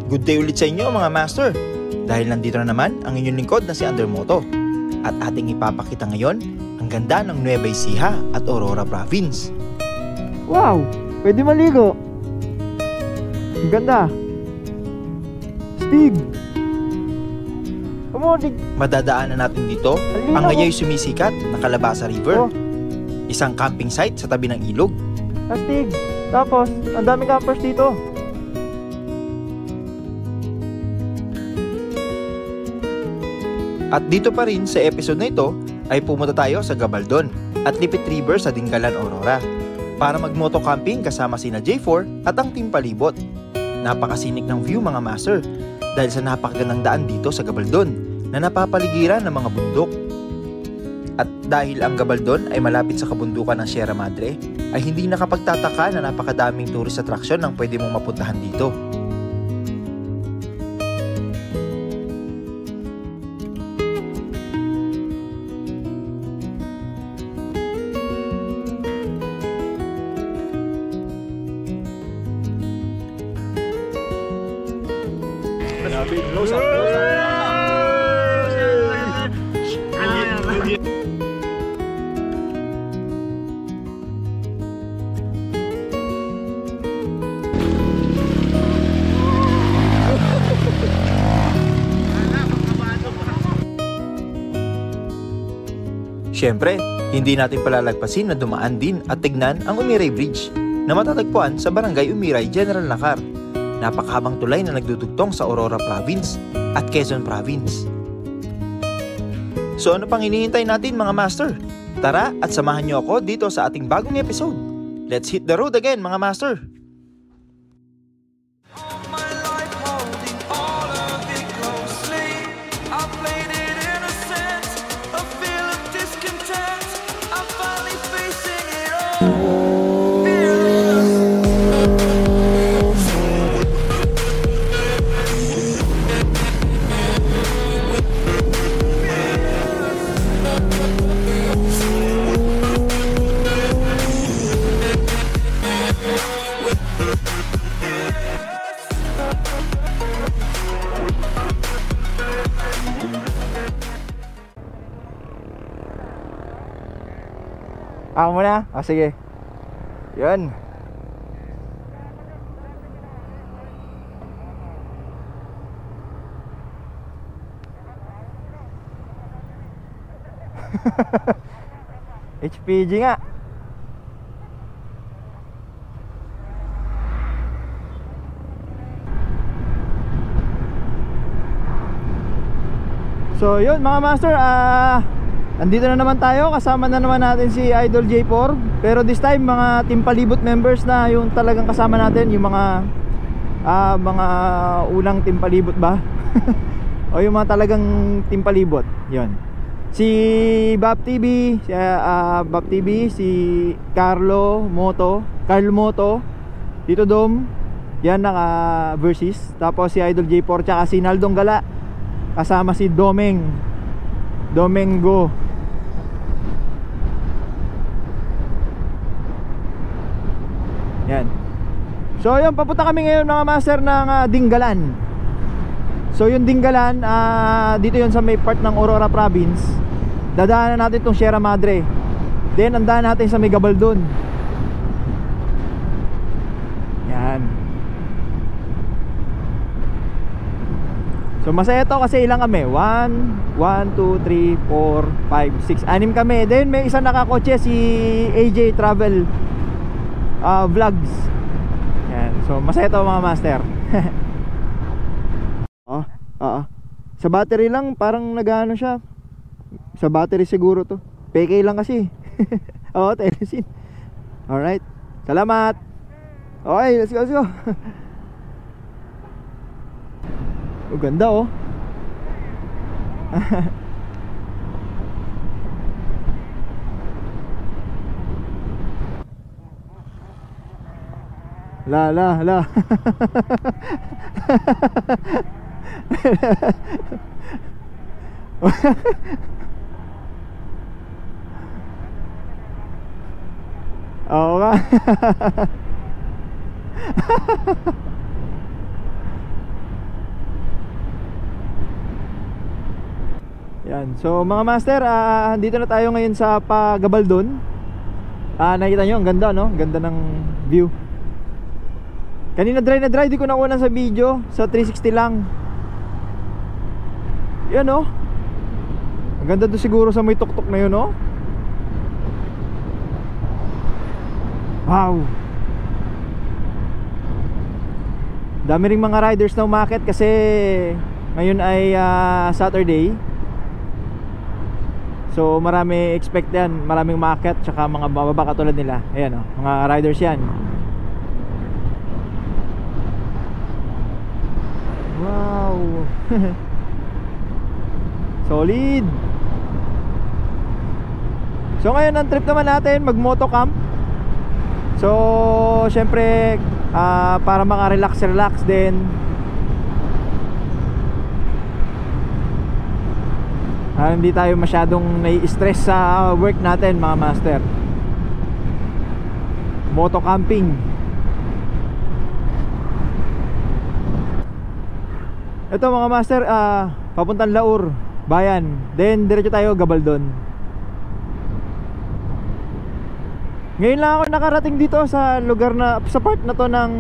Good day ulit sa inyo mga master. Dahil nandito na naman ang inyong lingkod na si Undermoto. At ating ipapakita ngayon ang ganda ng Nueva Ecija at Aurora Province. Wow! Pwede maligo! Ang ganda! Stig! Madadaanan natin dito ang ngaya'y sumisikat na Calabasa River. Isang camping site sa tabi ng ilog. Astig! Tapos, ang daming campers dito. At dito pa rin sa episode na ito ay pumunta tayo sa Gabaldon at Lipit River sa Dingalan, Aurora para mag-moto camping kasama sina J4 at ang Team Palibot. Napakasinik ng view mga master dahil sa napakagandang daan dito sa Gabaldon na napapaligiran ng mga bundok. At dahil ang Gabaldon ay malapit sa kabundukan ng Sierra Madre ay hindi nakapagtataka na napakadaming tourist attraction ang pwede mong mapuntahan dito. Siyempre, hindi natin palalagpasin na dumaan din at tignan ang Umiray Bridge na matatagpuan sa Barangay Umiray, General Nakar. Napakahabang tulay na nagdudugtong sa Aurora Province at Quezon Province. So ano pang hinihintay natin mga master? Tara at samahan niyo ako dito sa ating bagong episode. Let's hit the road again mga master! Ako muna? Sige. Yun. HPG nga. So yun mga master, andito na naman tayo, kasama na naman natin si Idol J4. Pero this time mga Team Palibot members na yung talagang kasama natin. Yung mga unang Team Palibot ba? O yung mga talagang Team Palibot. Yun. Si Bob TV, si Carlo Moto, Tito Dom, yan naka versus. Tapos si Idol J4 tsaka si Naldong Gala, kasama si Domingo. Yan. So yun, papunta kami ngayon mga master ng Dingalan. So yung Dingalan, dito yun sa may part ng Aurora Province. Dadaanan natin itong Sierra Madre. Then andahan natin sa may Gabaldon. Yan. So masaya to kasi ilang kami? 1, 2, 3, 4, 5, 6 6 kami. Then may isang nakakotse, si AJ Travel Vlogs. Yan. So masaya to mga master. Sa battery lang parang nagano siya. Sa battery siguro to. Peke lang kasi. Oo, telesin. Alright. Salamat. Okay, let's go, let's go. Oh, ganda oh. La. Oo nga. Yan. So mga master, dito na tayo ngayon sa Gabaldon. Nakita nyo, ang ganda, no? Ganda ng view. Kanina dry na dry, di ko nakuha sa video. Sa 360 lang. Yan, no? Ang ganda doon siguro sa may tuktok na yun, no? Wow. Dami ring mga riders na umakit kasi ngayon ay Saturday. So marami expect yan, maraming umakit tsaka mga bababa katulad nila. Ayan, mga riders yan. Wow. Solid. So ngayon ang trip naman natin, mag motocamp. So syempre para mga relax din. Hindi tayo masyadong nai-stress sa work natin mga master. Moto camping. Ito mga master, papuntang Laur, Bayan. Then diretso tayo Gabaldon. Ngayon lang ako nakarating dito sa lugar na, sa part na to ng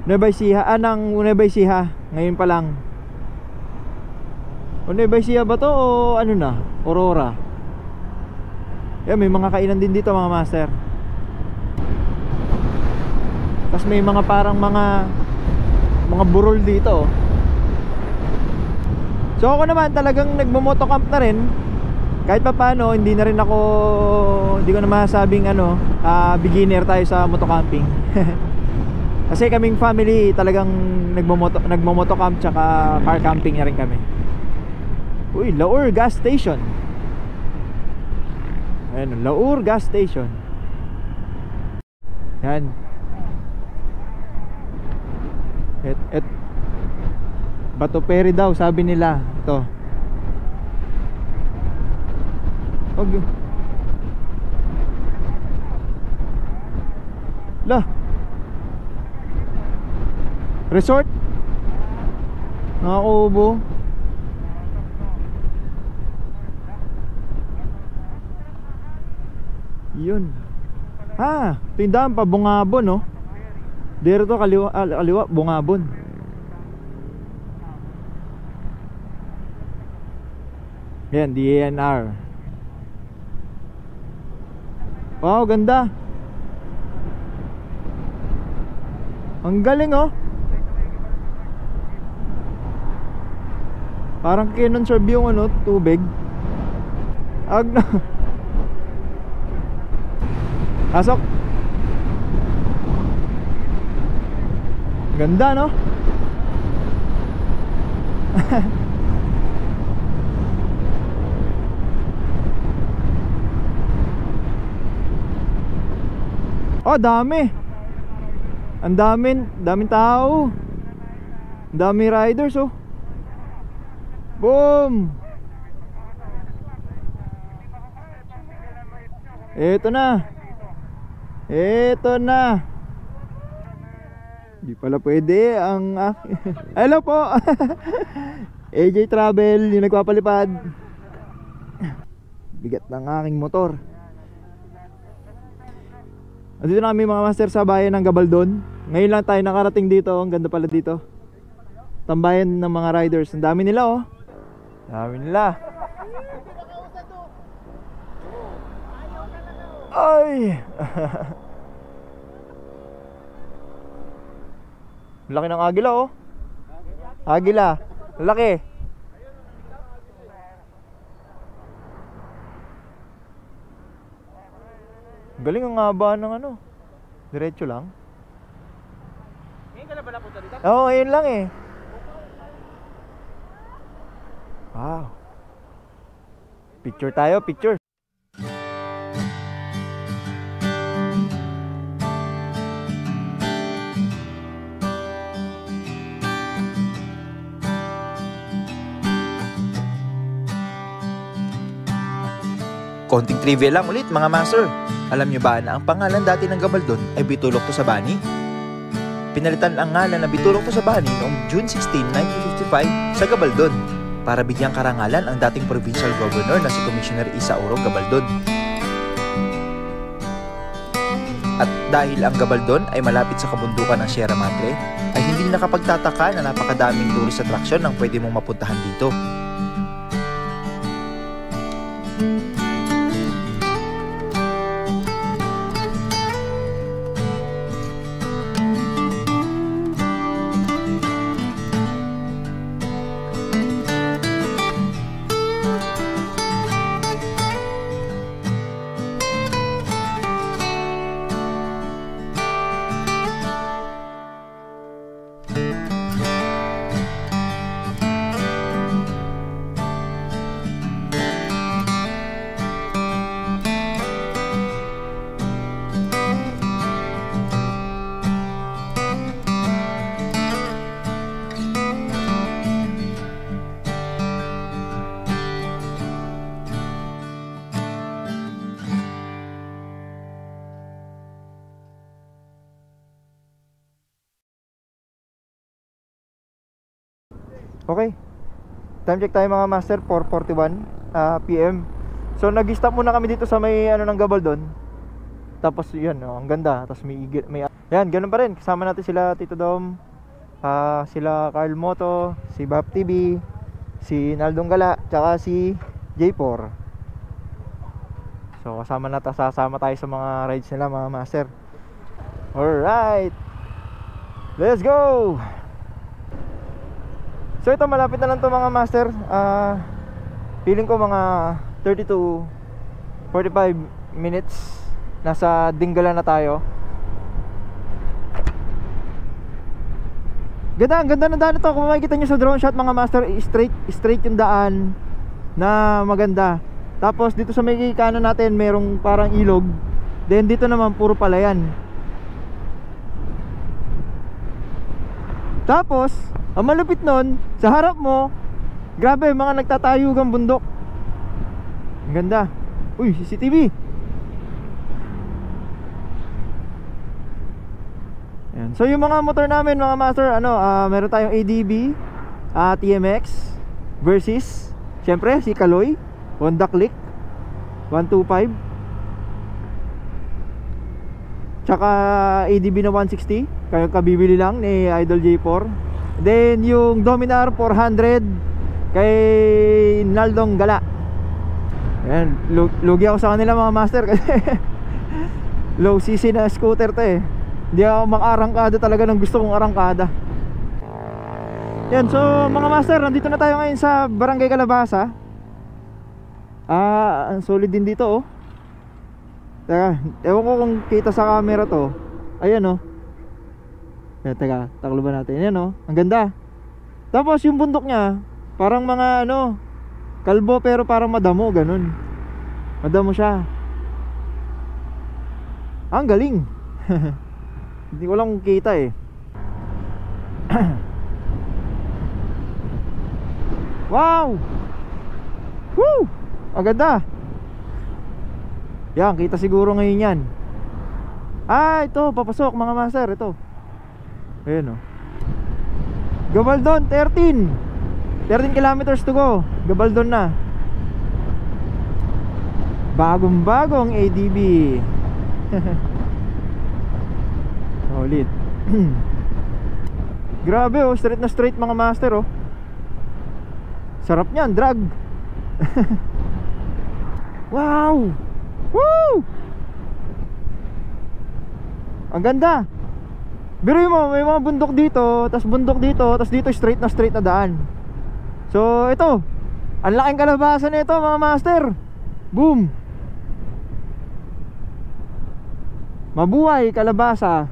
Nueva Ecija, ng Nueva Ecija. Ngayon pa lang. Nueva Ecija ba to o ano na? Aurora. May mga kainan din dito mga master. Tapos may mga parang mga burol dito. So ako naman talagang nagmo-motocamp na rin. Kahit pa paano, hindi na rin ako, hindi ko na masabing beginner tayo sa motocamping. Kasi kaming family talagang nagmo-motocamp tsaka car camping na rin kami. Uy, Laur gas station. Ayan, Laur gas station. Yan. Bato Peri daw, sabi nila. Ito. Okay. Lah. Resort? Nakaubo. Yun. Tindahan pa Bungabon, no? Dito kaliwa Bungabon. Yan, DNR. Wow, ganda. Ang galing, oh. Parang kinonserve yung tubig. Pasok. Ganda, no? Oh, dami. Ang daming tao. Ang daming riders, oh. Boom. Ito na. Di pala pwede ang hello po. AJ Travel, yung nagpapalipad. Bigat ng aking motor. Andito na kami mga master sa bayan ng Gabaldon. Ngayon lang tayo nakarating dito. Ang ganda pala dito. Tambayan ng mga riders. Ang dami nila, oh. Dami nila. Ay. Laki ng agila, oh. Agila. Laki. Galing ang haba ng diretso lang. Ngayon ka na ba napunta dito? Oo, ngayon lang eh. Wow. Picture tayo, picture. Konting trivia lang ulit mga master. Alam nyo ba na ang pangalan dati ng Gabaldon ay Bitulok Tusabani? Pinalitan ang ngalan na Bitulok Tusabani noong June 16, 1955 sa Gabaldon. para bigyang karangalan ang dating provincial governor na si Commissioner Isauro Gabaldon. At dahil ang Gabaldon ay malapit sa kabundukan ng Sierra Madre, ay hindi nakapagtataka na napakadaming tourist attraction ang pwede mong mapuntahan dito. Okay, time check tayo mga master, 4:41 PM. So nag-stop muna kami dito sa may ano ng Gabaldon. Tapos yan, ang ganda. Tapos may yan, ganun pa rin. Kasama natin sila Tito Dom, sila Carl Moto, si Bap TV, si Naldong Gala, tsaka si J4. So sasama tayo sa mga rides nila mga master. Alright, let's go! So ito, malapit na lang to mga master. Feeling ko mga 30 to 45 minutes nasa Dingalan na tayo. Ang ganda ng daan ito. Kung makikita nyo sa drone shot mga master, straight yung daan na maganda. Tapos dito sa may kanan natin merong parang ilog. Then dito naman puro palayan. Tapos ang malupit nun, sa harap mo, grabe, mga nagtatayugang bundok. Ang ganda. Uy, CCTV. Ayan. So yung mga motor namin mga master, meron tayong ADB, TMX, Versys, syempre si Kaloy, Honda Click 125, tsaka ADB na 160, kayo kabibili lang ni Idol J4. Then yung Dominar 400 kay Naldong Gala. Ayan, lugi ako sa kanila mga master kasi low cc na scooter to eh. Hindi ako makarangkada talaga ng gusto kong arangkada. Yan, so mga master, nandito na tayo ngayon sa Barangay Calabasa. Ang solid din dito oh. Teka, ewan ko kung kita sa camera to. Ayan oh. Teka, takluban natin. Ayan oh, ang ganda. Tapos yung bundok niya, parang mga kalbo pero parang madamo, ganun. Madamo siya. Ang galing. Hindi ko lang kita eh. Wow! Woo! Ang ganda. Yan, kita siguro ngayon yan. Ito, papasok mga master, ito. Ayan o. Gabaldon, 13 kilometers to go. Gabaldon na. Bagong ADB. Solid. Grabe oh, straight na straight mga master oh. Sarap niyan, drag. Wow! Woo! Ang ganda. Biruin mo, may mga bundok dito, tas bundok dito, tas dito straight na daan. So ito, ang laking Calabasa nito mga master. Boom. Mabuhay Calabasa.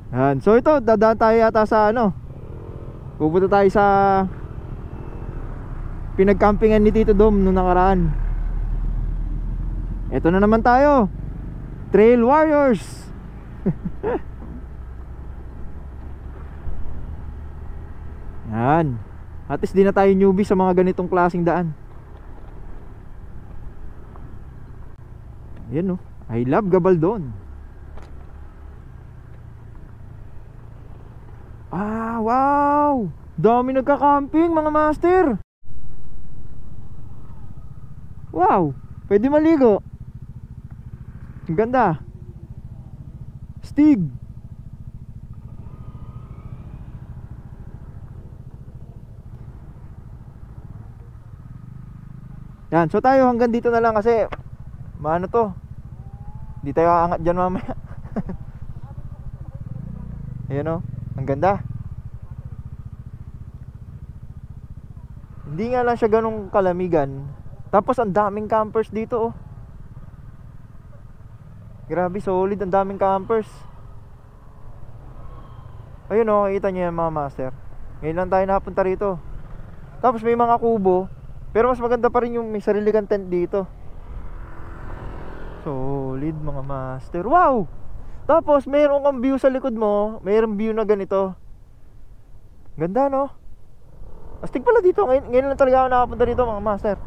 Yan. So ito, dadaan tayo yata sa pupunta tayo sa pinagcampingan ni Tito Dom nung nakaraan. Ito na naman tayo, Trail Warriors. Yan. At least di na tayo newbie sa mga ganitong klaseng daan. Yan I love Gabaldon. Wow! Dami nagka-camping mga master. Wow! Pwede maligo. Ang ganda. Stig. Yan, so tayo hanggang dito na lang kasi maano to. Di tayo aangat dyan mamaya. Ayan o, ang ganda. Hindi nga lang siya ganong kalamigan. Tapos ang daming campers dito oh. Grabe, solid, ang daming campers. Ayun oh, kita nyo yan mga master. Ngayon lang tayo napunta rito. Tapos may mga kubo. Pero mas maganda pa rin yung may sarili kang tent dito. Solid mga master. Wow! Tapos mayroon kang view sa likod mo. Mayroong view na ganito. Ganda no? Astig pala dito. Ngayon lang talaga ako nakapunta dito mga master.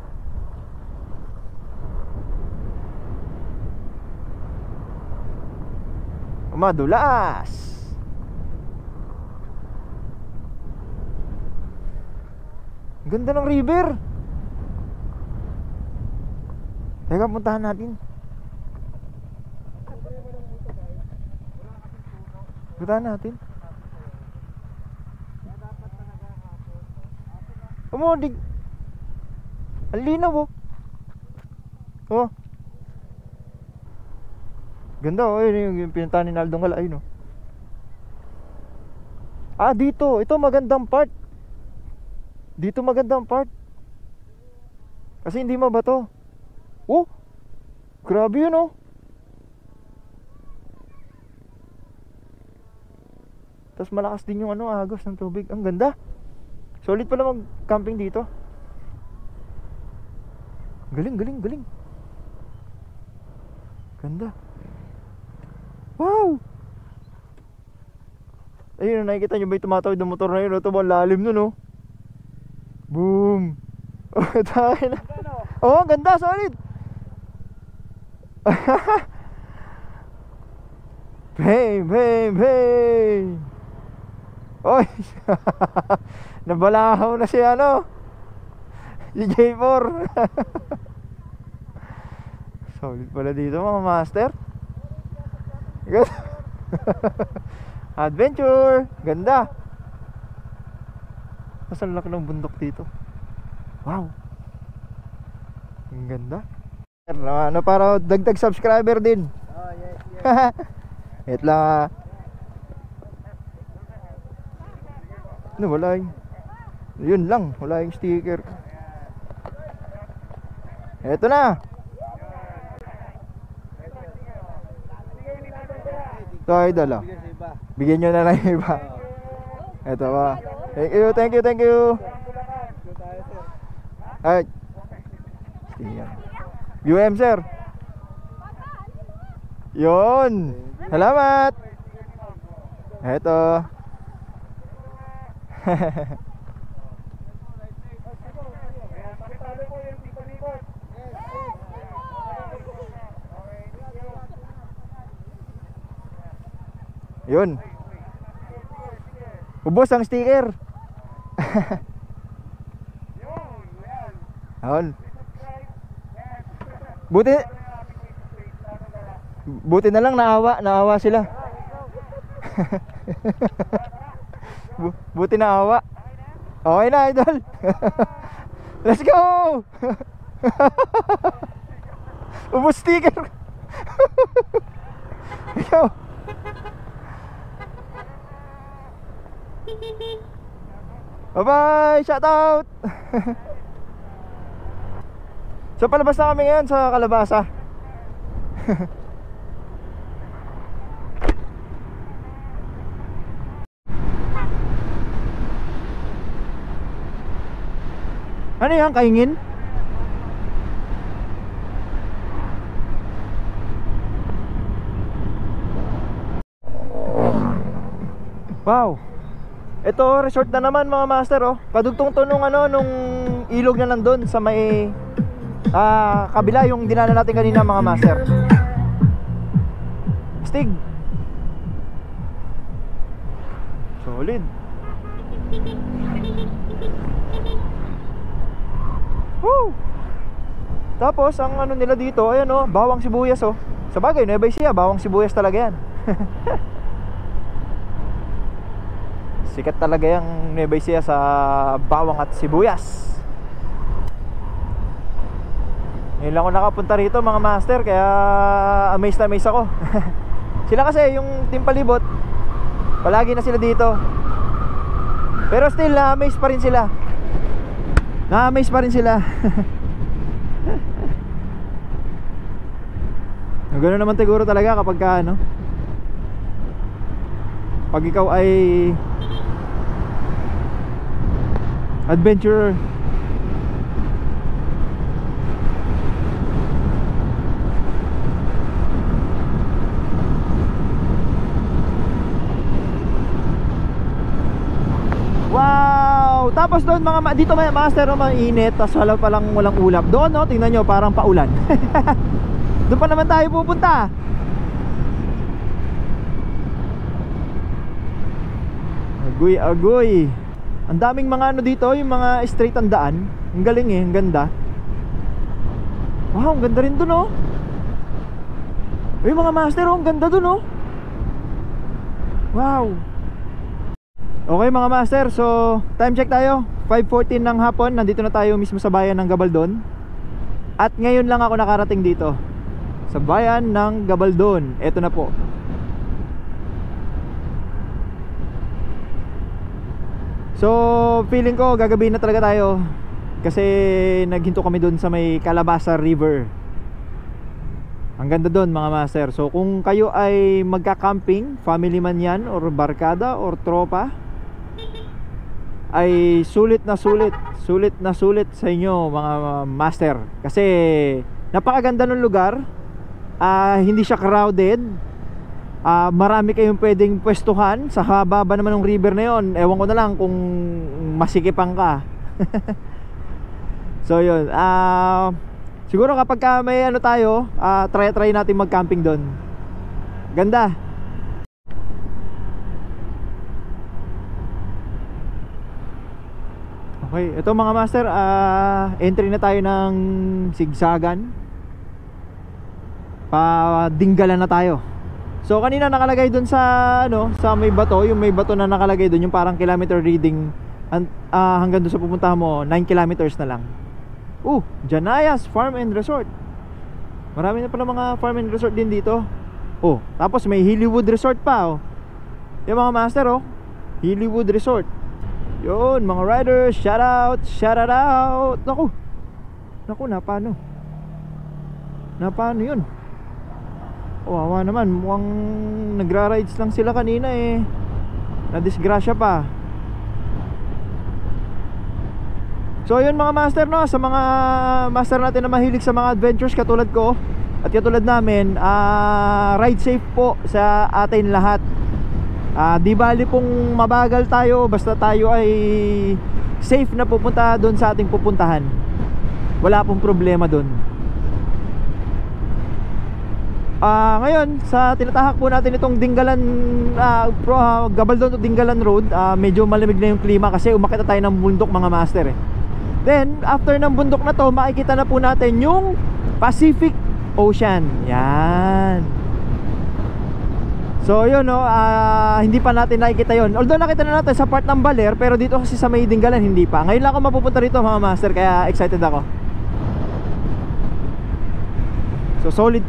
Madulas. Ganda ng river. Teka, puntahan natin. Puntahan natin. Umudig. Ang linaw oh. Oh. Ganda oh, yun yung pinuntahan ni Naldong Kala, ayun oh. Ah, dito, ito magandang part. Dito magandang part. Kasi hindi mabato. Oh, grabe yun oh. Tapos malakas din yung ano, agos ng tubig. Ang ganda. Solid pala mag-camping dito. Galing, galing, galing. Ganda. Wow! Ayun, nakikita nyo ba yung tumatawid ng motor na yun? Ito ba, lalim nun oh. Boom! Oh, tayo na. Oh, ganda, solid! Bang, bang, bang! Oy! Nabalahaw na si ano, si J4. Solid pala dito mga master. Adventure! Ganda! Mas ang laki ng bundok dito. Wow! Ang ganda. Ano, para dagdag subscriber din. Oh, yes, yes. Wait lang. Ano, wala yung... Yun lang, wala yung sticker. Eto na. Ito ay dala. Bigyan nyo na lang yung iba. Eto ba. Thank you, thank you, thank you. Ay. UM sir. Yun. Salamat. Eto. Yun. Ubos ang sticker. Yun. Buti na lang naawa sila. Buti naawa. Okay na idol. Let's go. Ubos sticker. Ikaw. Bye-bye! Shout out! So palabas na kami ngayon sa Kalabasa. Ano yan? Kaingin? Wow! Ito, resort na naman mga master oh. Padugtong to nung ano, nung ilog na nandun sa may kabila yung dinaanan natin kanina mga master. Stig. Solid. Woo! Tapos ang ano nila dito, ayan oh, bawang sibuyas oh. Sa bagay, Nueva Ecija, bawang sibuyas talaga yan. Sikat talaga yung Nueva Ecija sa bawang at sibuyas. Ngayon lang ako nakapunta rito mga master, kaya amazed na amazed ako. Sila kasi yung Team Palibot, palagi na sila dito. Pero still, na-amaze pa rin sila. Na-amaze pa rin sila. Ganoon naman siguro talaga kapag ka, ano, pag ikaw ay adventurer. Wow! Tapos doon dito may master no, mainit, tapos walang ulap. Doon no, tingnan nyo, parang paulan. Doon pa naman tayo pupunta. Agoy, agoy. Ang daming mga ano dito, yung mga straight ang daan. Ang galing eh, ang ganda. Wow, ang ganda rin doon oh. Ay mga master oh, ang ganda doon oh. Wow. Okay mga master, so time check tayo. 5:14 ng hapon, nandito na tayo mismo sa bayan ng Gabaldon. At ngayon lang ako nakarating dito sa bayan ng Gabaldon. Eto na po. So feeling ko gagabi na talaga tayo, kasi naghinto kami dun sa may Calabasa River. Ang ganda dun mga master. So kung kayo ay magka-camping, family man yan, or barkada, or tropa, ay sulit na sulit sa inyo mga master. Kasi napakaganda ng lugar. Hindi siya crowded. Marami kayong pwedeng pwestuhan. Sa haba ba naman ng river na yon, ewan ko na lang kung masikipang ka. So yun, siguro kapag may ano tayo, try natin mag-camping doon. Ganda. Okay, ito mga master, entry na tayo ng Sigsagan. Dinggalan na tayo. So kanina nakalagay dun sa ano, sa may bato, yung may bato na nakalagay dun, yung parang kilometer reading, hanggang dun sa pupuntahan mo 9 kilometers na lang. Janayas Farm and Resort. Marami na pala mga farm and resort din dito. Tapos may Hillywood Resort pa oh. Yung mga master oh, Hillywood Resort. Yun mga riders, shout out. Naku, napano yun? Wawa naman, mukhang nagra-rides lang sila kanina eh. Nadisgrasya pa. So yun mga master no, sa mga master natin na mahilig sa mga adventures katulad ko at katulad namin, ride safe po sa atin lahat. Di bali pong mabagal tayo, basta tayo ay safe na pupunta doon sa ating pupuntahan. Wala pong problema doon. Ngayon sa tinatahak po natin itong Dinggalan, Gabaldon to Dinggalan Road, medyo malamig na yung klima kasi umakyat tayo ng bundok mga master eh. Then after ng bundok na to, makikita na po natin yung Pacific Ocean. Yan. So yun no, hindi pa natin nakikita yun. Although nakita na natin sa part ng Baler, pero dito kasi sa may Dinggalan hindi pa. Ngayon lang ako mapupunta rito mga master, kaya excited ako. So solid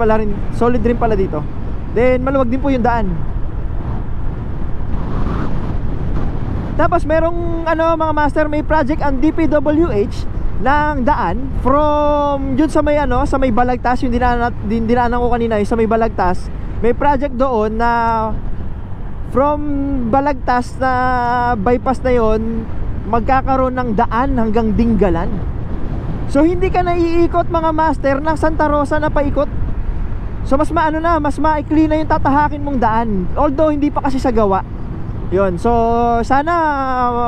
rin pala dito. Then maluwag din po yung daan. Tapos merong ano mga master, may project ang DPWH ng daan from yun sa may ano, sa may Balagtas, yung dinaanan ko kanina, yung sa may Balagtas. May project doon na from Balagtas na bypass na yon, magkakaroon ng daan hanggang Dinggalan. So hindi ka naiikot mga master ng Santa Rosa na paikot. So mas maikli na yung tatahakin mong daan. Although hindi pa kasi sa gawa. Yun, so sana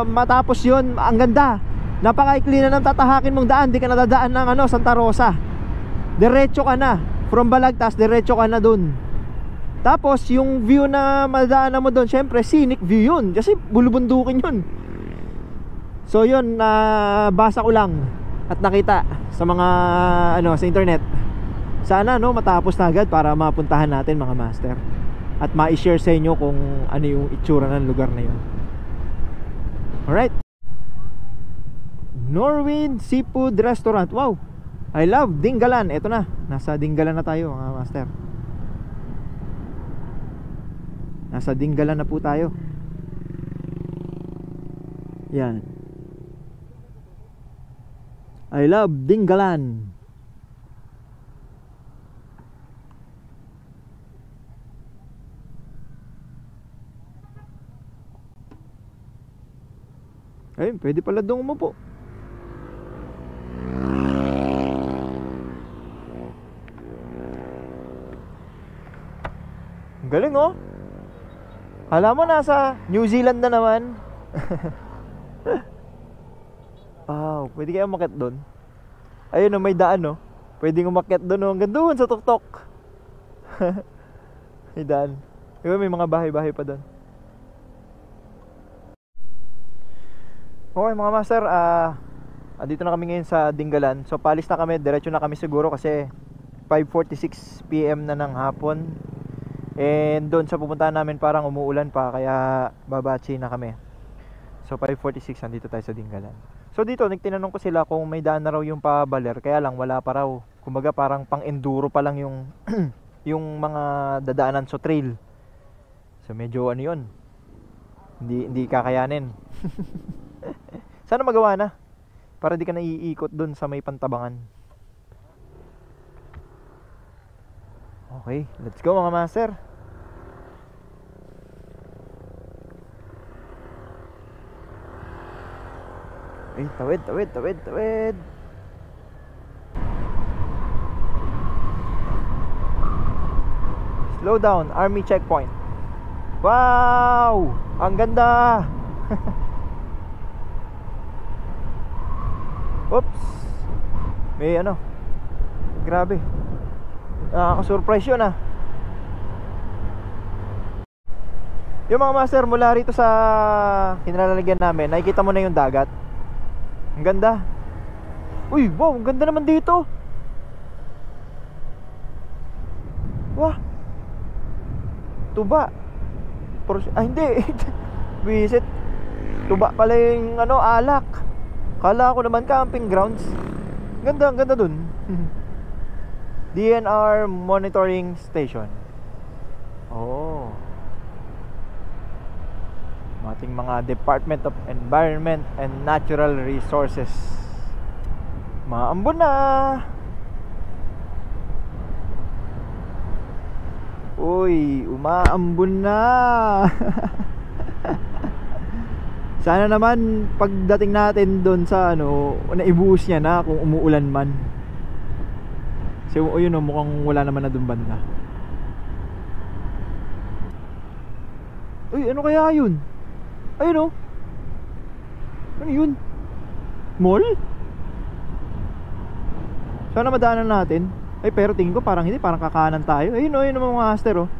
matapos yun. Ang ganda, napakaikli na ng tatahakin mong daan. Hindi ka nadadaan ng ano, Santa Rosa. Diretso ka na. From Balagtas, diretso ka na dun. Tapos yung view na madaanan mo dun, syempre scenic view yun, kasi bulubundukin yun. So yun, basa ko lang at nakita sa mga sa internet. Sana matapos na agad para mapuntahan natin mga master, at ma-share sa inyo kung ano yung itsura ng lugar na yun. Alright, Norwind Seafood Restaurant. Wow, I love Dingalan. Ito na, nasa Dingalan na tayo mga master. Nasa Dingalan na po tayo. Yan, I love Dingalan. Ayun, pwede pala doon umupo. Galing oh. Alam mo, nasa New Zealand na naman. Wow, pwede kayo umakyat doon. Ayun oh, may daan oh. Pwede umakyat doon oh, hanggang doon sa tuktok. May daan. Diba, may mga bahay-bahay pa doon. Okay mga master, andito na kami ngayon sa Dingalan. So palis na kami, diretso na kami siguro kasi 5:46 PM na ng hapon. And doon sa pupuntahan namin parang umuulan pa, kaya babatsi na kami. So 5:46 andito tayo sa Dingalan. So dito nagtinanong ko sila kung may daan na raw yung pa-baler, kaya lang wala pa raw. Kumbaga parang pang-enduro pa lang yung yung mga dadaanan sa trail. So medyo ano yun, hindi kakayanin. Sana magawa na para di ka na iikot dun sa may Pantabangan. Okay, let's go mga master. Ay, tawid. Slow down, army checkpoint. Wow, ang ganda. Oops, may grabe, nakaka-surprise yun ah. Yung mga master, mula rito sa kinalalagyan namin, nakikita mo na yung dagat. Ang ganda. Uy, wow, ang ganda naman dito. Wah, tuba. Hindi. Visit. Tuba pala yung alak. Kala ko naman camping grounds. Ang ganda dun. DNR Monitoring Station. Oh, ating mga Department of Environment and Natural Resources. Maambon na. Uy, umaambon na. Sana naman pagdating natin doon sa naibuhos niya na kung umuulan man. Kasi yun mukhang wala naman na doon banda. Uy, ano kaya yun? Ayun oh. Ano yun? Mall? Sana madaanan natin. Ay, pero tingin ko parang hindi, parang kakanan tayo. Ayun oh, yun mga master oh.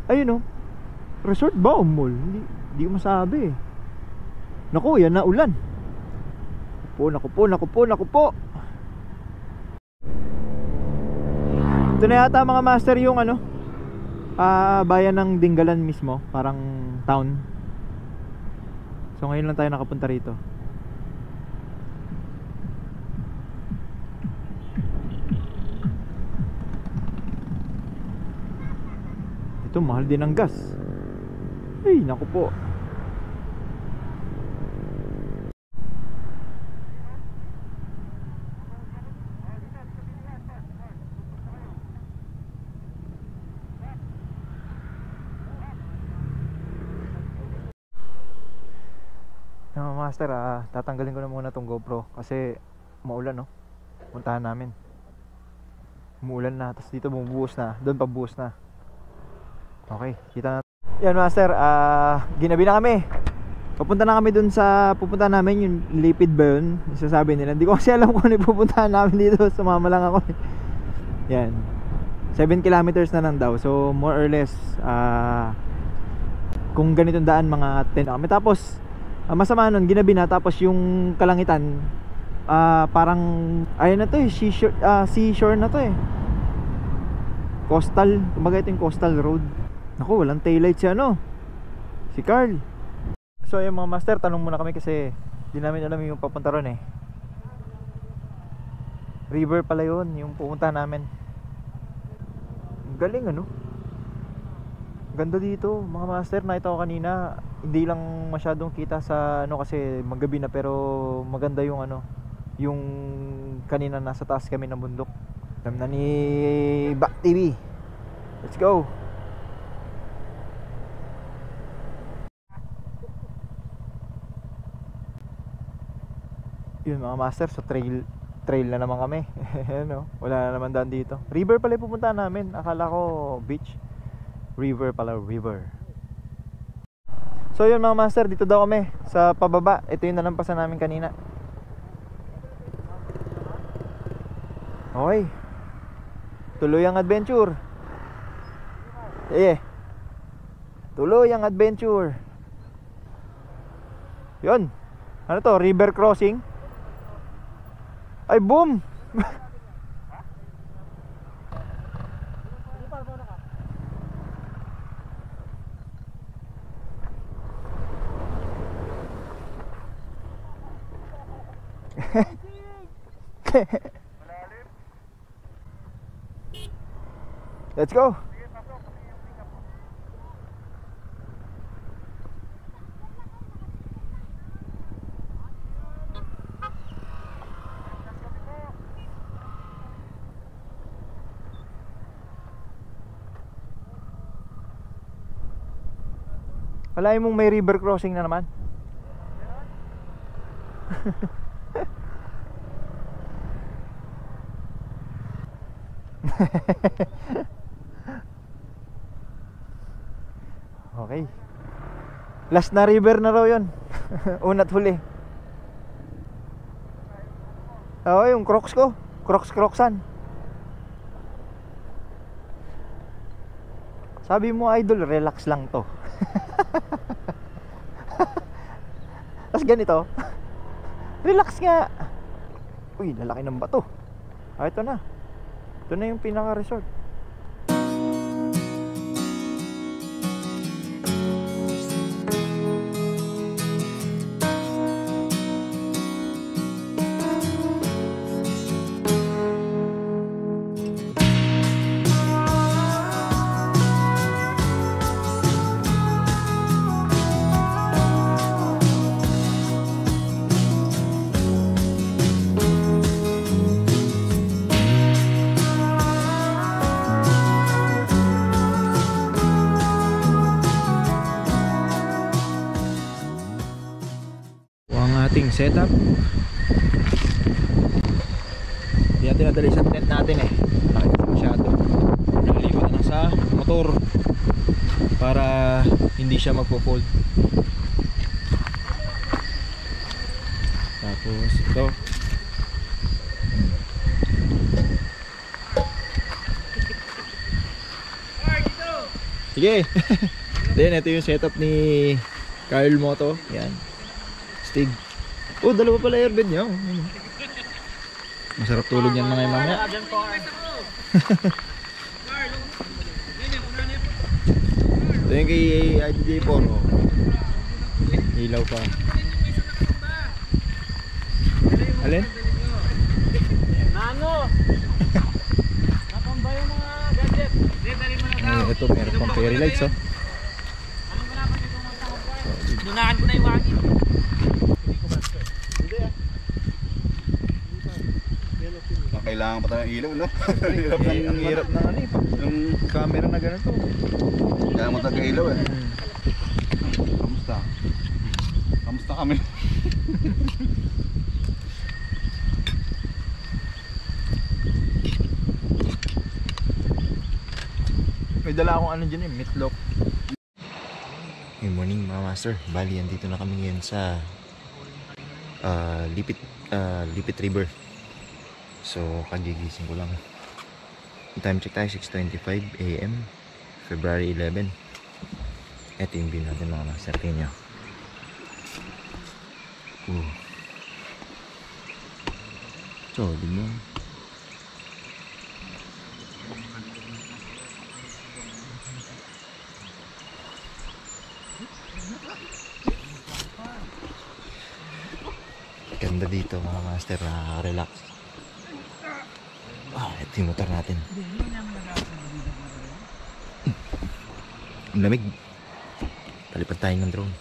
Ayun oh. Resort ba o mall? Hindi ko masabi. Naku, yan na ulan. Naku po. Ito na yata mga master yung bayan ng Dingalan mismo, parang town. So ngayon lang tayo nakapunta rito. Ito, mahal din ang gas. Ay, naku po. Master, tatanggalin ko na muna tong GoPro kasi maulan no. Puntahan namin. Umuulan na, tapos dito bumubuhos na, doon pa buhos na. Okay, kita na. Yan master, ginabi na kami. Pupunta na kami dun sa pupunta namin, yung Lipid ba yun? Isasabi nila. Hindi ko kasi alam kung ano pupuntahan namin dito. Sumama lang ako. Yan, 7 kilometers na lang daw. So more or less kung ganitong daan mga 10 kami. Tapos Masama nun, ginabi na, tapos yung kalangitan parang ayun na to eh, seashore na to eh, coastal, kumbaga ito yung coastal road. Naku, walang taillight si Carl. So yung mga master, tanong muna kami kasi di namin alam yung papunta ron eh. River pala yun yung pupunta namin. Galing ganda dito mga master. Nakita ko kanina, hindi lang masyadong kita sa kasi magabi na, pero maganda yung yung kanina nasa taas kami ng bundok. Alam na ni Back TV. Let's go. Yun mga master, so trail na naman kami. Wala na naman daan dito. River pala yung pupunta namin. Akala ko beach. River pala, river. So yun mga master, dito daw kami sa pababa. Ito yung nalampasan namin kanina. Okay, tuloy ang adventure. Tuloy ang adventure. Yun, ano to, river crossing. Ay boom. Let's go. Wala mong may river crossing na naman. Okay. Last na river na raw yun. Una't huli. Oo, yung Crocs ko. Crocsan. Sabi mo idol, relax lang to. Tapos ganito. Relax nga. Uy, lalaki ng bato. Ito na. Ito na yung pinaka-resort. Ating setup. Hindi natin nadali sa tent natin eh. Nakita masyado. Naligo na lang sa motor para hindi siya magpo-fold. Tapos ito. Sige. Then ito yung setup ni Carl Moto. Yan. Stig. Oh, dalawa pala airbed niya. Masarap tulog yan mga mamaya. Ito yung kay IDJ4. Ilaw pa. Alin? Nano! Napambay yung mga gadget. Ito, meron pang fairy lights oh. Dunahan ko na yung wangin. Kailangan pa tayo ng ilaw, no? Ang hirap na yung camera na ganito. Kailangan mo tayo ilaw eh. Kamusta? Kamusta kami? May dala akong dyan meatloaf. Good morning mga master. Bali, andito na kami ngayon sa Lipit River. So, kagigising ko lang. Time check tayo, 6:25 AM, February 11. Ito yung view natin mga master. Tingnan nyo. Solid mo. Ganda dito mga master, relax. Ito yung motor natin. Ang lamig. Palipad tayo ng drone.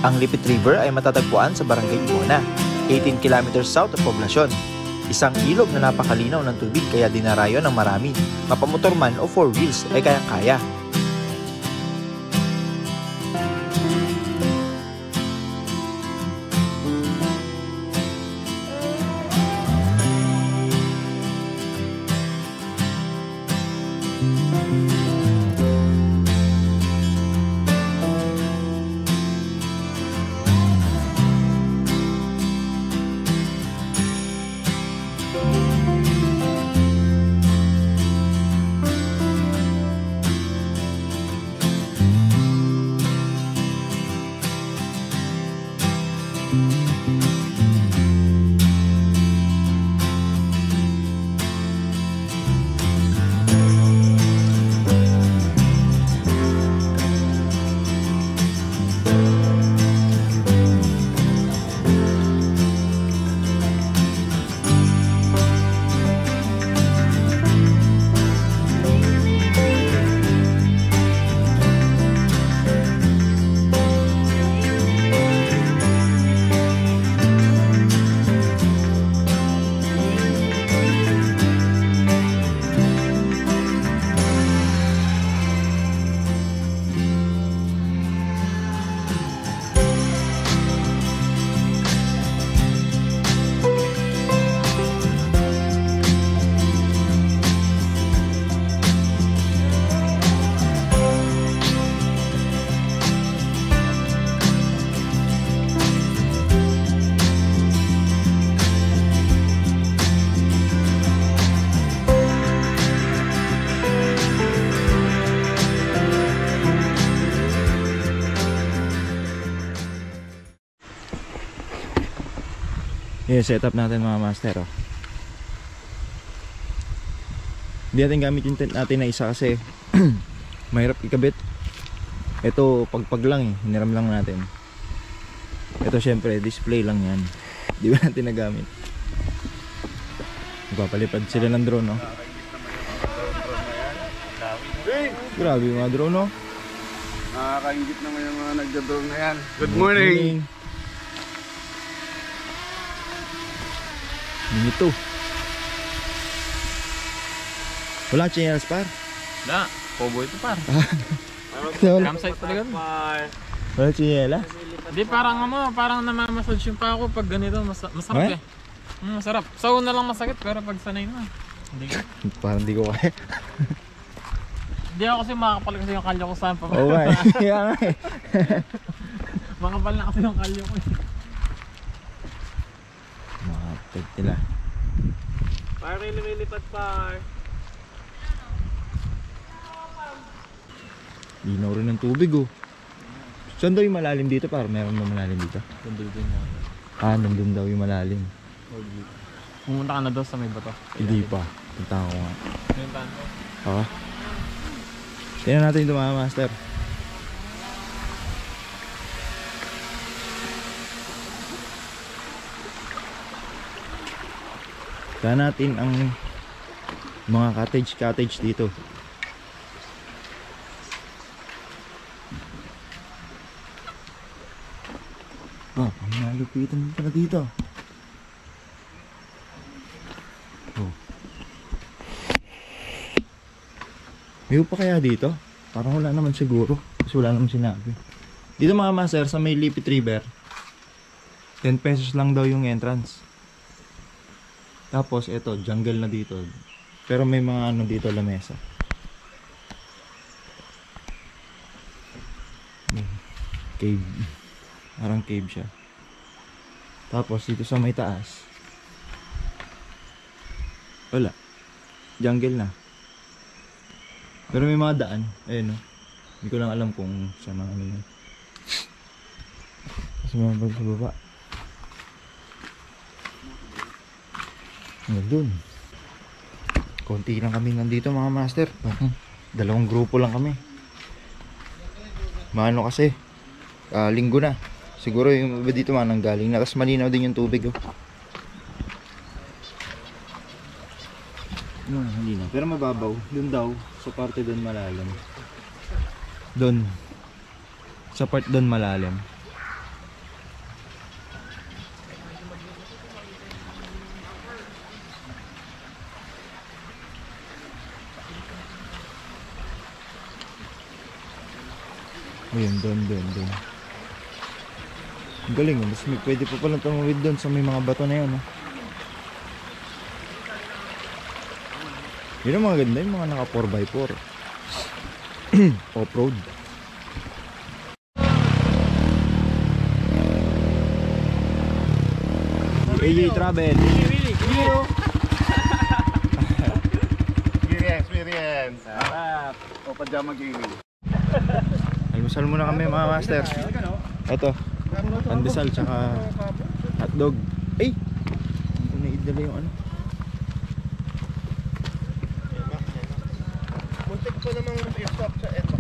Ang Lipit River ay matatagpuan sa Barangay Ibona, 18 kilometers south of Poblacion. Isang ilog na napakalinaw ng tubig kaya dinarayo ng marami. Mapamotor man o 4 wheels ay kayang-kaya. Yung setup natin mga master, oh. Hindi natin gamit yung tent natin na isa kasi mahirap ikabit. Ito pagpag lang eh, hiniram lang natin. Ito syempre display lang yan. Di ba natin nagamit. Magpapalipad sila ng drone, no? Grabe yung mga drone, no? Nakakaingit naman yung mga nagda-drone na yan. Good morning! Ito. Wala chinelas par? Wala, pobo ito par. Campsite talaga. Wala chinelas? Hindi, parang namamassage yung pa ako pag ganito, masarap eh. Masarap. Sa una lang masakit pero pag sanay na. Hindi ko. Parang hindi ko kaya. Hindi ako kasi makakapal kasi yung kalyo ko saan pa. Oo nga eh. Makapal na kasi yung kalyo ko eh. tent nila. Par, may lumilipad par. Linaw rin ng tubig oh. Saan daw yung malalim dito? Parang meron na malalim dito. Nandun din na. Nandun daw yung malalim. Pumunta ka na doon sa may bato. Hindi pa. Punta ko nga. Yung tanto. Okay. Tingnan natin ito mga master. Tingnan natin ang mga cottage dito. Oh, ang malupitan pala dito. Oh. May pa kaya dito? Parang wala naman siguro. Kasi wala naman sinabi. Dito mga master, sa may Lipit River, 10 pesos lang daw yung entrance. Tapos eto, jungle na dito. Pero may mga ano dito, lamesa. Cave. Parang cave siya. Tapos dito sa may taas, wala. Jungle na. Pero may mga daan. Ayun, no? Hindi ko lang alam kung saan ang ano yun. Kasi mga sa baba. Hanggang dun. Konti lang kami nandito mga master. Dalawang grupo lang kami. Maano kasi, linggo na. Siguro yung iba dito mananggaling na. Tapos malinaw din yung tubig oh. Hindi na. Pero mababaw. Doon daw. Sa parte doon malalim. Doon. Sa part doon malalim. Ayun, doon. Ang galing oh. Mas pwede pa palang tumawid doon sa may mga bato na yun oh. Yun ang mga ganda, yung mga naka 4x4 off-road. AJ Travel. Experience. Sarap. O pajama gaming. Almusal muna kami mga master. Ito, pandesal tsaka hotdog. Ay! Ito na idala yung ano. Muntik ko namang i-stop sa eto.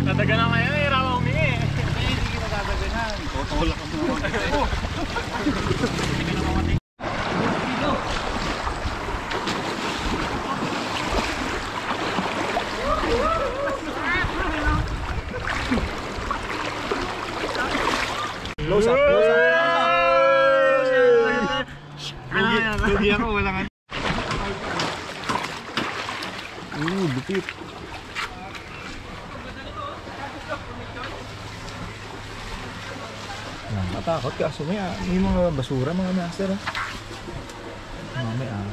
Tataga na kayo, hirapan humingi. Hindi kita tataganan. Tutulak ang mga ito. Close up. Lugi ako, wala nga. Lupit. Matakot ka. So may mga basura mga master ah. Mamaya ah.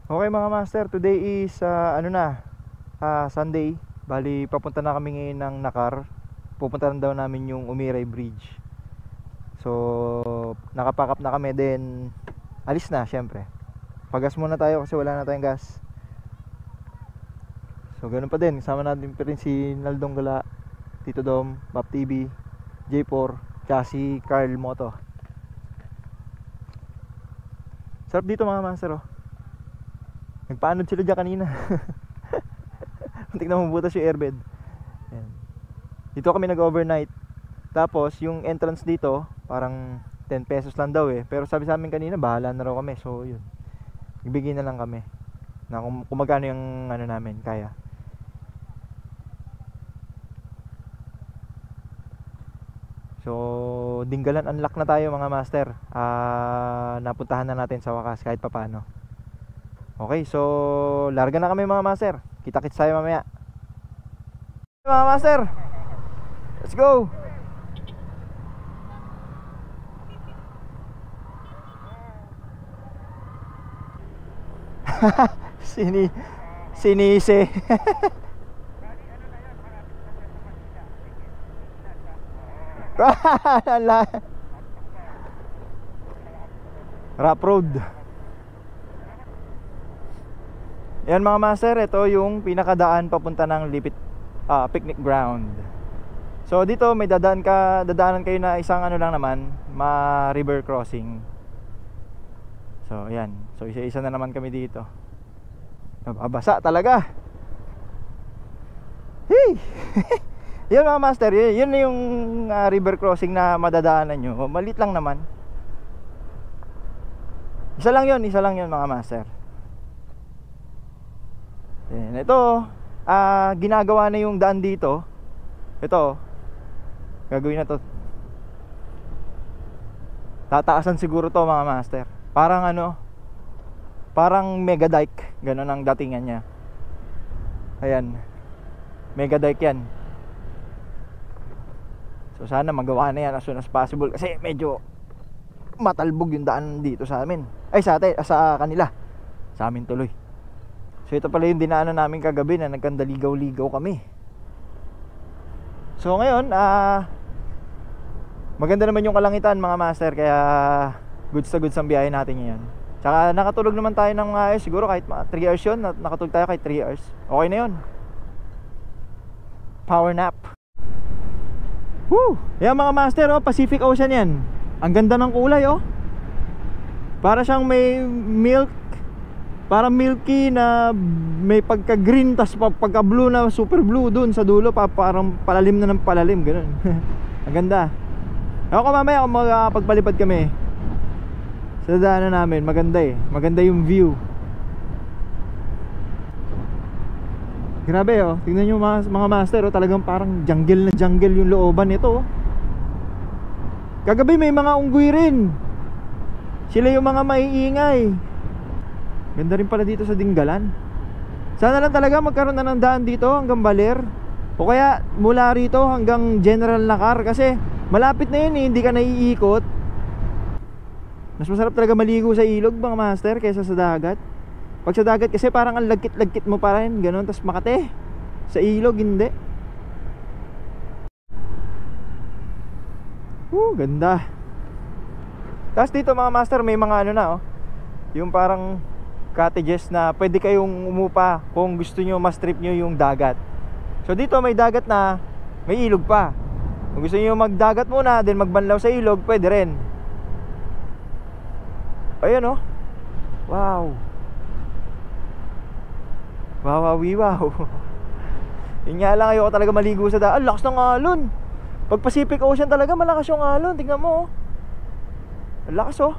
Okay mga master, today is Sunday. Bali papunta na kami ngayon ng Nakar. Pupunta na daw namin yung Umiray Bridge. So nakapack up na kami, then alis na syempre. Pagas muna tayo kasi wala na tayong gas. So ganun pa din, kasama natin pa rin si Naldong Gala, Tito Dom, Bap TV, J4, tsaka si Carl Moto. Sarap dito mga master oh. Nagpaanod sila dyan kanina. Muntik na mabutas yung airbed. Ayan. Dito kami nag-overnight. Tapos yung entrance dito parang 10 pesos lang daw eh. Pero sabi sa amin kanina bahala na raw kami. So yun, ibigay na lang kami na kung magkano yung ano namin kaya. So Dinggalan unlock na tayo mga master. Napuntahan na natin sa wakas kahit papano. Okay, so larga na kami mga master. Kita-kits tayo mamaya. Mga master, let's go. Sinisi. Rough road. Yan mga master, ito yung pinakadaan papunta ng Lipit picnic ground. So dito may dadaanan kayo na isang ano lang naman, river crossing. So ayan, so isa-isa na naman kami dito. Nababasa talaga. Hey! Yan mga master, yun na yung river crossing na madadaanan nyo. Malit lang naman. Isa lang yun mga master. Yan, ito ginagawa na yung daan dito. Ito gagawin na to. Tataasan siguro to mga master. Parang parang mega dike. Ganon ang datingan niya. Ayan, mega dike yan. So sana magawa na yan as soon as possible, kasi medyo matalbog yung daan dito sa amin. Ay sa kanila. Sa amin tuloy. So ito pala yung dinaanan namin kagabi na nagkandaligaw-ligaw kami. So ngayon maganda naman yung kalangitan mga master, kaya goods na goods ang biyahe natin ngayon. Tsaka nakatulog naman tayo ng siguro kahit 3 hours yun. Nakatulog tayo kahit 3 hours. Okay na yun. Power nap. Woo! Yan mga master, Pacific Ocean yan. Ang ganda ng kulay Para siyang may milk, para milky na may pagka green, tas pagka blue na super blue dun sa dulo, parang palalim na ng palalim, ganun. Ang ganda. Ako mamaya magpagpalipad kami sa daanan namin, maganda maganda yung view. Grabe tingnan nyo mga master talagang parang jungle na jungle yung looban nito Kagabi may mga unggoy rin. Sila yung mga maiingay. Ganda rin pala dito sa Dinggalan. Sana lang talaga magkaroon na ng daan dito hanggang Baler, o kaya mula rito hanggang General Nakar, kasi malapit na yun hindi ka naiikot. Mas masarap talaga maligo sa ilog mga master kaysa sa dagat. Pag sa dagat kasi parang ang lagkit-lagkit mo pa rin, ganun, tas Makate. Sa ilog hindi. Ganda. Tas dito mga master may mga yung parang cottages na pwede kayong umupa kung gusto nyo mas trip nyo yung dagat. So dito may dagat na may ilog pa. Kung gusto nyo magdagat muna then magbanlaw sa ilog, pwede rin. Ayun wow. Wow. Yun nga lang, ayoko talaga maligo sa daan. Lakas ng alon. Pag Pacific Ocean talaga malakas yung alon. Tingnan mo lakas So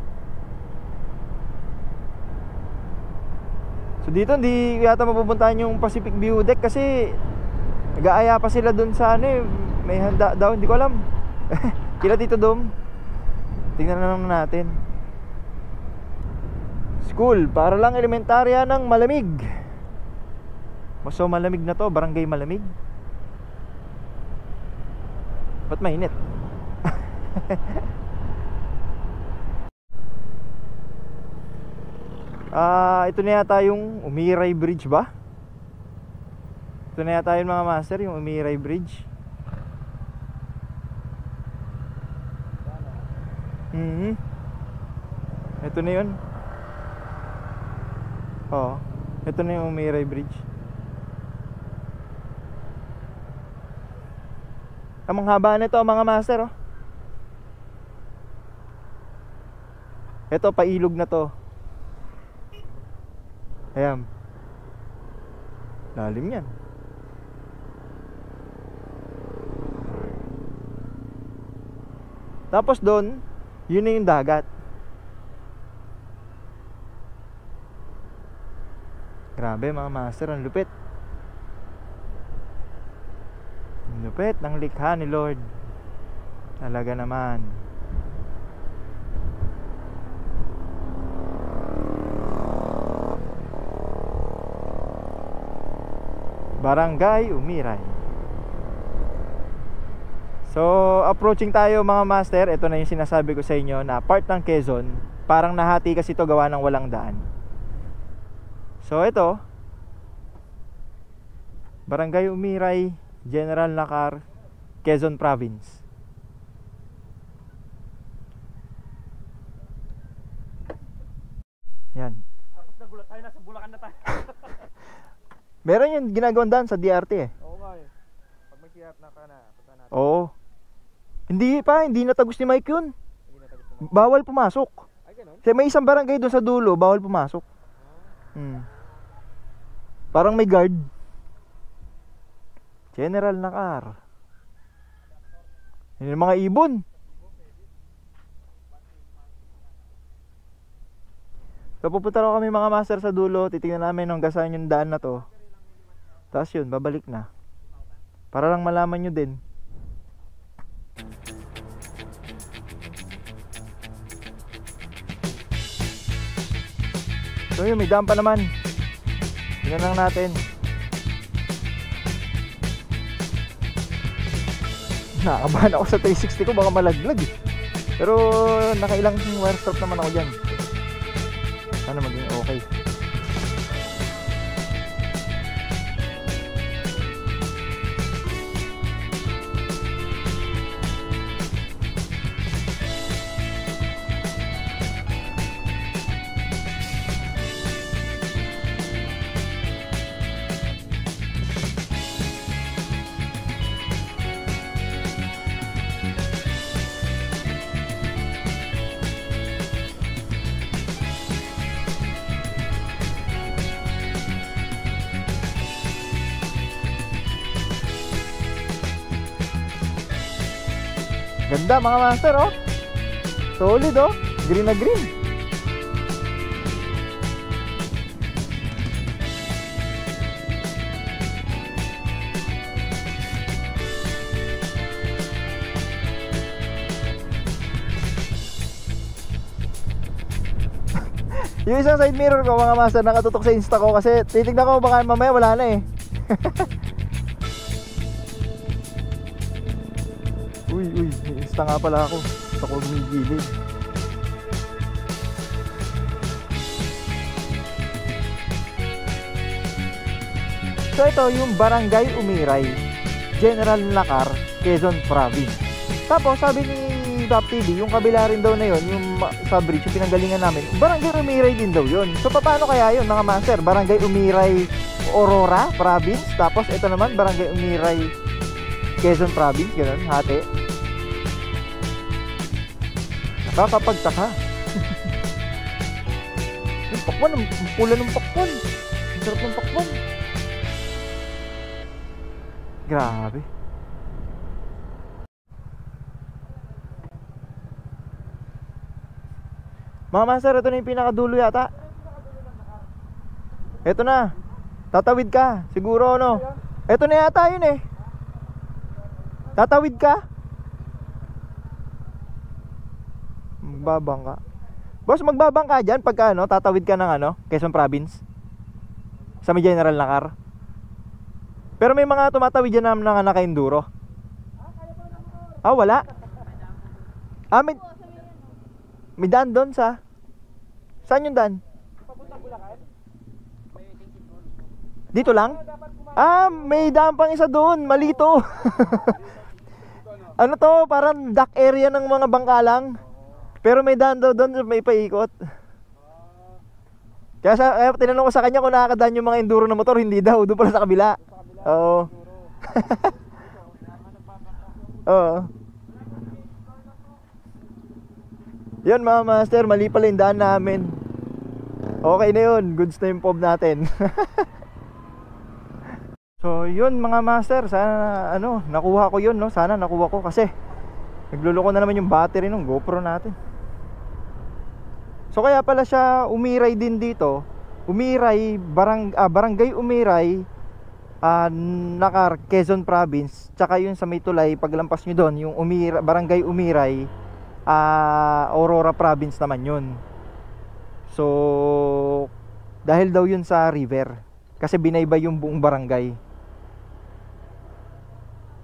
dito hindi yata mapupuntahan yung Pacific View Deck kasi nag-aaya pa sila dun sa may handa daw, hindi ko alam. Kila dito dom. Tingnan na lang natin. School para lang elementarya ng malamig. So malamig na to, barangay Malamig. Ba't mainit? Ito na yata yung Umiray Bridge ba? Ito na yata yung mga master, yung Umiray Bridge. Ito na yun. Ito na yung Umiray Bridge. Ang haba nito mga master Ito pailog na to. Ayan. Lalim yan. Tapos doon, yun na yung dagat. Grabe mga master, ang lupit. Ang lupit ng likha ni Lord. Talaga naman. Barangay Umiray. So approaching tayo mga master. Ito na yung sinasabi ko sa inyo na part ng Quezon. Parang nahati kasi ito gawa ng walang daan. So ito, Barangay Umiray, General Nakar, Quezon Province. Yan. Tapos nagulat tayo, nasa Bulacan na tayo. Meron yung ginagawang daan sa DRT eh. Oo nga eh. Pag may siyat na ka na, punta natin. Oo. Hindi natagos ni Mike yun. Hindi na tapos naman. Bawal pumasok. Ay, ganun? Kasi may isang barangay doon sa dulo, bawal pumasok. Parang may guard. General Nakar. Yun yung mga ibon. So pupunta raw kami mga master sa dulo. Titingnan namin hanggang saan yung daan na to. Tapos yun, babalik na. Para lang malaman nyo din. So yun, may daan pa naman. Tingnan lang natin. Nakakabahan ako sa 360 ko, baka malaglag eh. Pero nakailang wire strap naman ako dyan. Sana maging okay. Ganda mga master oh. Solid oh. Green na green. Yung isang side mirror ko mga master nakatutok sa Insta ko kasi titignan ko baka mamaya wala na eh. Uy, may Insta nga pala ako. Gusto ko gumigilid. So ito yung Barangay Umiray, General Nakar, Quezon Province. Tapos sabi ni Top TV, yung kabila rin daw na yun, yung sa bridge, yung pinanggalingan namin, Barangay Umiray din daw yun. So paano kaya yun mga master? Barangay Umiray, Aurora Province. Tapos ito naman, Barangay Umiray, Quezon Province, ganun, hati. Nakakapagtaka. Yung pakwan, ang pula ng pakwan. Ang sarap ng pakwan. Grabe. Mga master, ito na yung pinakadulo yata. Ito na. Tatawid ka, siguro ano. Ito na yata yun eh. Tatawid ka. Magbabang ka. Boss, magbabang ka dyan pagka ano, tatawid ka ng ano, Quezon Province. Sa may General Nakar. Pero may mga tumatawid dyan na naka-enduro. Ah, wala. Ah, may daan doon sa... Saan yung daan? Dito lang? Ah, may daan pang isa doon. Malito. Ano to? Parang dock area ng mga bangkalang. Pero may daan daw doon, may paikot. Kaya tinanong ko sa kanya kung nakakadaan yung mga enduro na motor. Hindi daw, doon pala sa kabila. Oo. Oo. Yun mga master, mali pala yung daan namin. Okay na yun, goods na yung fob natin. So yun mga master, sana ano, nakuha ko yun no. Sana nakuha ko kasi nagluloko na naman yung battery ng GoPro natin. So kaya pala siya Umiray din dito. Umiray, Barangay Umiray, Nakar, Quezon Province. Tsaka yun sa may tulay, paglampas nyo doon, yung Barangay Umiray, Aurora Province naman yun. So dahil daw yun sa river, kasi binaybay yung buong barangay.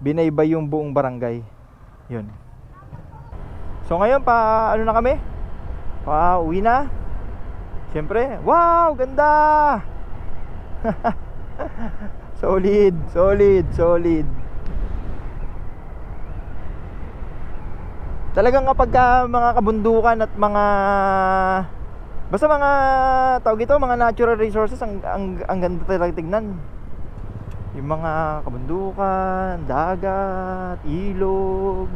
binaybay yung buong barangay. Yun. So ngayon ano na kami? Uwi na. Siyempre, wow, ganda. Solid. Talagang kapag mga kabundukan at mga basta mga tawag ito, mga natural resources ang ganda talaga tignan. Yung mga kabundukan, dagat, ilog,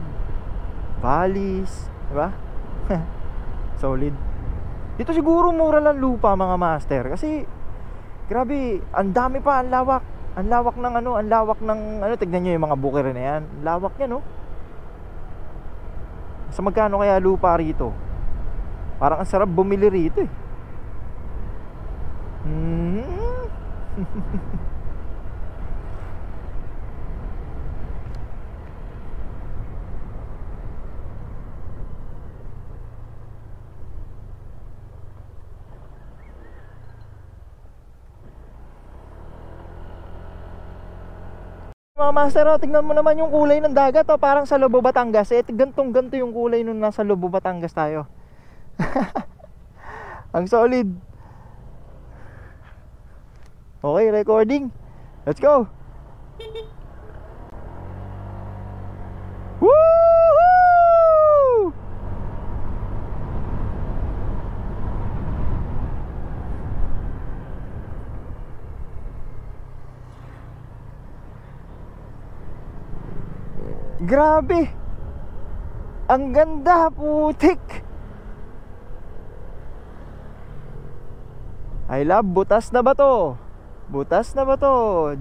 valleys, di ba? Solid. Dito siguro mura lang lupa mga master kasi grabe, ang dami pa, ang lawak. Ang lawak ng tignan niyo yung mga bukid na yan. Ang lawak niya, no? Sa magkano kaya lupa rito? Parang ang sarap bumili rito eh. Mga master, tingnan mo naman yung kulay ng dagat, parang sa Lobo, Batangas. Ganto yung kulay nung nasa Lobo, Batangas tayo. Ang solid. Okay, recording. Let's go. Woohoo! Grabe. Ang ganda, putik. I love butas na bato.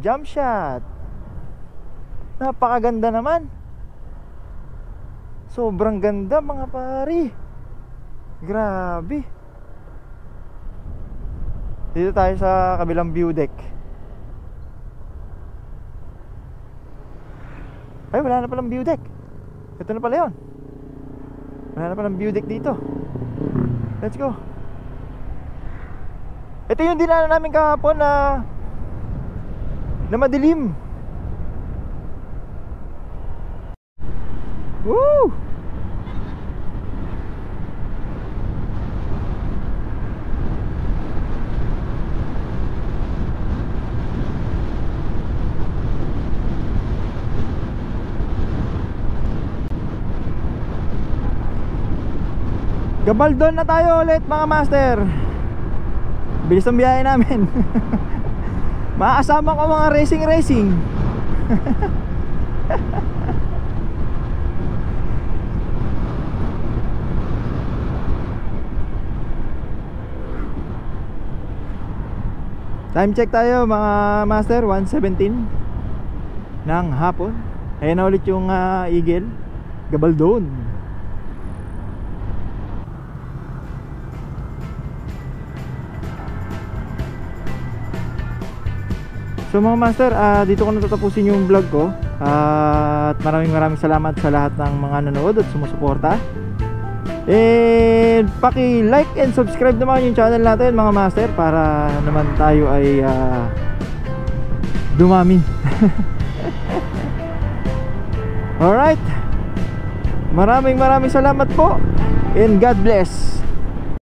Jump shot. Napakaganda naman. Sobrang ganda mga pari. Grabe. Dito tayo sa kabilang view deck. Ay, wala na palang view deck. Ito na pala yun. Wala na palang view deck dito. Let's go. Ito yung dinaanan namin kahapon na madilim. Woo! Gabaldon na tayo ulit mga master. Bilis ang biyahe namin. Makakasama ko mga racing. Time check tayo mga master, 1:17 ng hapon. Ayan na ulit yung Eagle Gabaldon. So mga master, dito ko natatapusin yung vlog ko. At maraming salamat sa lahat ng mga nanood at sumusuporta. And paki-like and subscribe naman yung channel natin mga master, para naman tayo ay dumami. Alright, maraming salamat po, and God bless.